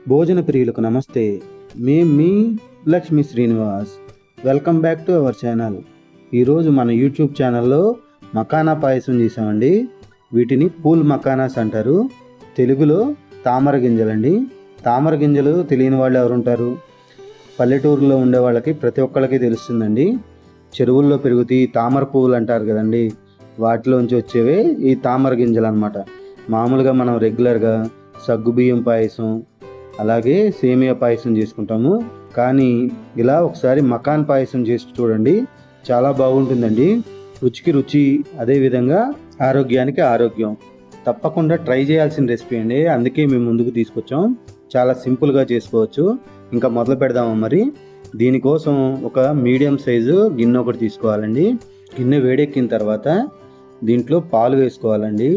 భోజన ప్రియులకు నమస్తే. మేము మీ Lakshmi Srinivas. Welcome back to our channel. ఈరోజు మన యూట్యూబ్ ఛానల్లో మకానా పాయసం చేసామండి. వీటిని పూల్ మకానాస్ అంటారు. తెలుగులో తామర గింజలండి. తామర గింజలు తెలియని వాళ్ళు ఎవరుంటారు? పల్లెటూరులో ఉండే వాళ్ళకి ప్రతి ఒక్కళ్ళకి తెలుస్తుందండి. చెరువుల్లో పెరుగుతాయి తామర పువ్వులు అంటారు కదండి, వాటిలోంచి వచ్చేవే ఈ తామర గింజలు అన్నమాట. మామూలుగా మనం రెగ్యులర్గా సగ్గుబియ్యం పాయసం అలాగే సేమియా పాయసం చేసుకుంటాము. కానీ ఇలా ఒకసారి మకాన్ పాయసం చేసి చూడండి, చాలా బాగుంటుందండి. రుచికి రుచి, అదేవిధంగా ఆరోగ్యానికి ఆరోగ్యం. తప్పకుండా ట్రై చేయాల్సిన రెసిపీ అండి, అందుకే మేము ముందుకు తీసుకొచ్చాం. చాలా సింపుల్గా చేసుకోవచ్చు. ఇంకా మొదలు పెడదాము. మరి దీనికోసం ఒక మీడియం సైజు గిన్నె ఒకటి తీసుకోవాలండి. గిన్నె వేడెక్కిన తర్వాత దీంట్లో పాలు వేసుకోవాలండి.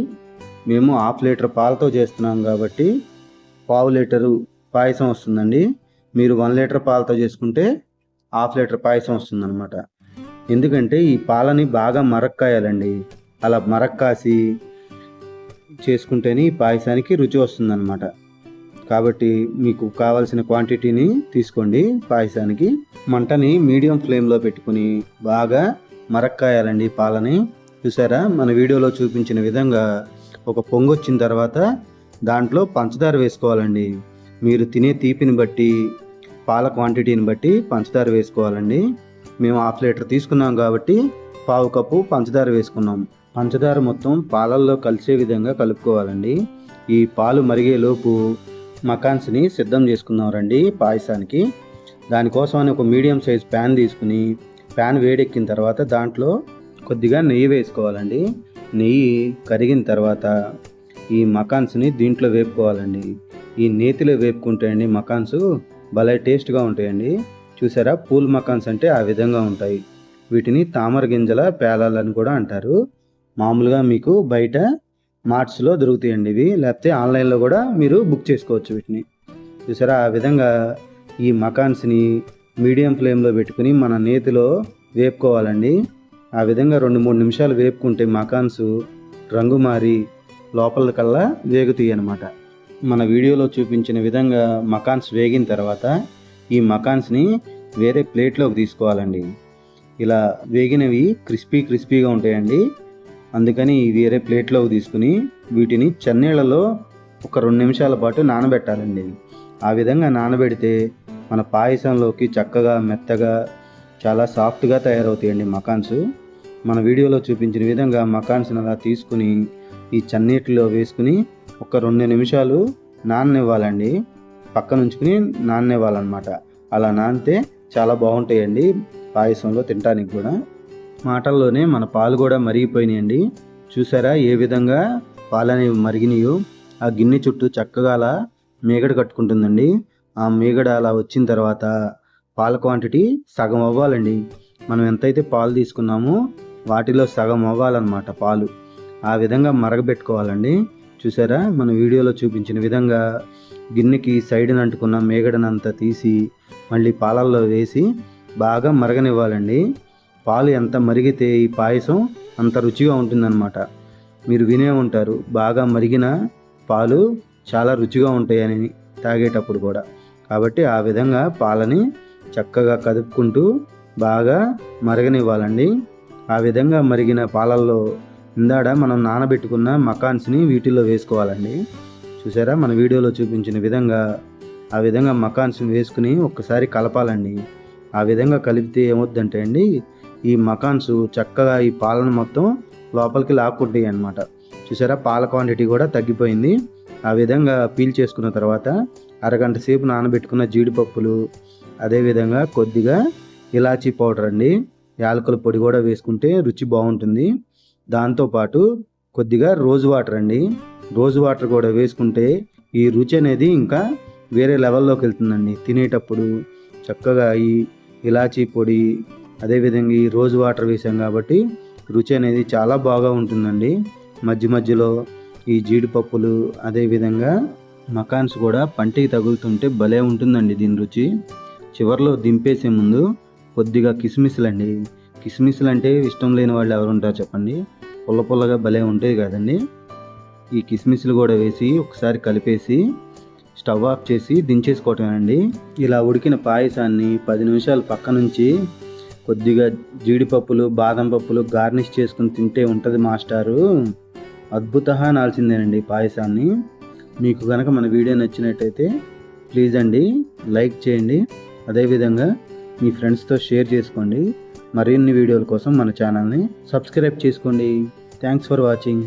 మేము 1/2 లీటర్ పాలతో చేస్తున్నాం కాబట్టి 1/2 లీటరు పాయసం వస్తుందండి. మీరు 1 లీటర్ పాలతో చేసుకుంటే 1/2 లీటర్ పాయసం వస్తుందన్నమాట. ఎందుకంటే ఈ పాలని బాగా మరక్కాయాలండి. అలా మరక్కాసి చేసుకుంటేనే ఈ పాయసానికి రుచి వస్తుందన్నమాట. కాబట్టి మీకు కావాల్సిన క్వాంటిటీని తీసుకోండి. పాయసానికి మంటని మీడియం ఫ్లేమ్లో పెట్టుకుని బాగా మరక్కాయాలండి పాలని. చూసారా, మన వీడియోలో చూపించిన విధంగా ఒక పొంగు వచ్చిన తర్వాత దాంట్లో పంచదార వేసుకోవాలండి. మీరు తినే తీపిని బట్టి, పాల క్వాంటిటీని బట్టి పంచదార వేసుకోవాలండి. మేము 1/2 లీటర్ తీసుకున్నాం కాబట్టి 1/2 కప్పు పంచదార వేసుకున్నాం. పంచదార మొత్తం పాలల్లో కలిసే విధంగా కలుపుకోవాలండి. ఈ పాలు మరిగేలోపు మకాన్స్ని సిద్ధం చేసుకుందాం రండి పాయసానికి. దానికోసమని ఒక మీడియం సైజ్ ప్యాన్ తీసుకుని, ప్యాన్ వేడెక్కిన తర్వాత దాంట్లో కొద్దిగా నెయ్యి వేసుకోవాలండి. నెయ్యి కరిగిన తర్వాత ఈ మకాన్స్ని దీంట్లో వేపుకోవాలండి. ఈ నేతిలో వేపుకుంటే అండి మకాన్స్ భలే టేస్ట్గా ఉంటాయండి. చూసారా, పూల్ మకాన్స్ అంటే ఆ విధంగా ఉంటాయి. వీటిని తామర గింజల పేలాలని కూడా అంటారు. మామూలుగా మీకు బయట మార్ట్స్లో దొరుకుతాయండి ఇవి, లేకపోతే ఆన్లైన్లో కూడా మీరు బుక్ చేసుకోవచ్చు వీటిని. చూసారా, ఆ విధంగా ఈ మకాన్స్ని మీడియం ఫ్లేమ్లో పెట్టుకుని మన నేతిలో వేపుకోవాలండి. ఆ విధంగా 2-3 నిమిషాలు వేపుకుంటే మకాన్స్ రంగు మారి లోపల కల్లా వేగుతాయి అన్నమాట. మన వీడియోలో చూపించిన విధంగా మకాన్స్ వేగిన తర్వాత ఈ మకాన్స్ని వేరే ప్లేట్లోకి తీసుకోవాలండి. ఇలా వేగినవి క్రిస్పీగా ఉంటాయండి. అందుకని వేరే ప్లేట్లోకి తీసుకుని వీటిని చన్నీళ్ళలో ఒక 2 నిమిషాల పాటు నానబెట్టాలండి. ఆ విధంగా నానబెడితే మన పాయసంలోకి చక్కగా మెత్తగా చాలా సాఫ్ట్గా తయారవుతాయండి మకాన్స్. మన వీడియోలో చూపించిన విధంగా మకాన్స్ని అలా తీసుకుని ఈ చన్నీటిలో వేసుకుని ఒక 2 నిమిషాలు నాననివ్వాలండి. పక్కన ఉంచుకుని నాననివ్వాలన్నమాట. అలా నానితే చాలా బాగుంటాయండి పాయసంలో తినడానికి కూడా. మాటల్లోనే మన పాలు కూడా మరిగిపోయినాయండి. చూసారా ఏ విధంగా పాలని మరిగినాయో. ఆ గిన్నె చుట్టూ చక్కగా అలా మీగడ కట్టుకుంటుందండి. ఆ మీగడ అలా వచ్చిన తర్వాత పాల క్వాంటిటీ సగం అవ్వాలండి. మనం ఎంతైతే పాలు తీసుకున్నామో వాటిలో సగం అవ్వాలన్నమాట పాలు. ఆ విధంగా మరగబెట్టుకోవాలండి. చూసారా, మన వీడియోలో చూపించిన విధంగా గిన్నెకి సైడ్ని అంటుకున్న మేగడనంతా తీసి మళ్ళీ పాలల్లో వేసి బాగా మరగనివ్వాలండి. పాలు ఎంత మరిగితే ఈ పాయసం అంత రుచిగా ఉంటుందన్నమాట. మీరు వినే ఉంటారు, బాగా మరిగిన పాలు చాలా రుచిగా ఉంటాయని తాగేటప్పుడు కూడా. కాబట్టి ఆ విధంగా పాలని చక్కగా కదుపుకుంటూ బాగా మరగనివ్వాలండి. ఆ విధంగా మరిగిన పాలల్లో ఇందాడ మనం నానబెట్టుకున్న మకాన్స్ని వీటిల్లో వేసుకోవాలండి. చూసారా, మన వీడియోలో చూపించిన విధంగా ఆ విధంగా మకాన్స్ని వేసుకుని ఒక్కసారి కలపాలండి. ఆ విధంగా కలిపితే ఏమవుద్దంటే అండి, ఈ మకాన్స్ చక్కగా ఈ పాలను మొత్తం లోపలికి లాక్కుంటాయి అన్నమాట. చూసారా, పాల క్వాంటిటీ కూడా తగ్గిపోయింది. ఆ విధంగా పీల్ చేసుకున్న తర్వాత అరగంట సేపు నానబెట్టుకున్న జీడిపప్పులు, అదేవిధంగా కొద్దిగా ఇలాచీ పౌడర్ అండి, యాలకుల పొడి కూడా వేసుకుంటే రుచి బాగుంటుంది. దాంతోపాటు కొద్దిగా రోజ్ వాటర్ అండి, రోజ్ వాటర్ కూడా వేసుకుంటే ఈ రుచి అనేది ఇంకా వేరే లెవెల్లోకి వెళ్తుందండి. తినేటప్పుడు చక్కగా ఈ ఇలాచీ పొడి, అదేవిధంగా ఈ రోజ్ వాటర్ వేసాం కాబట్టి రుచి అనేది చాలా బాగా ఉంటుందండి. మధ్యలో ఈ జీడిపప్పులు, అదేవిధంగా మకాన్స్ కూడా పంటికి తగులుతుంటే భలే ఉంటుందండి దీని రుచి. చివరిలో దింపేసే ముందు కొద్దిగా కిస్మిస్లు అండి. కిస్మిస్లు అంటే ఇష్టం లేని వాళ్ళు ఎవరు ఉంటారు చెప్పండి? పుల్లగా భలే ఉంటాయి కదండి. ఈ కిస్మిస్లు కూడా వేసి ఒకసారి కలిపేసి స్టవ్ ఆఫ్ చేసి దించేసుకోవటమేనండి. ఇలా ఉడికిన పాయసాన్ని 10 నిమిషాలు పక్కనుంచి కొద్దిగా జీడిపప్పులు, బాదం పప్పులు గార్నిష్ చేసుకుని తింటే ఉంటుంది మాస్టారు. అద్భుతంగా అనాల్సిందేనండి పాయసాన్ని. మీకు కనుక మన వీడియో నచ్చినట్టయితే ప్లీజ్ అండి లైక్ చేయండి. అదేవిధంగా మీ ఫ్రెండ్స్తో షేర్ చేసుకోండి. మరిన్ని వీడియోల కోసం మన ఛానల్ని సబ్స్క్రైబ్ చేసుకోండి. Thanks for watching.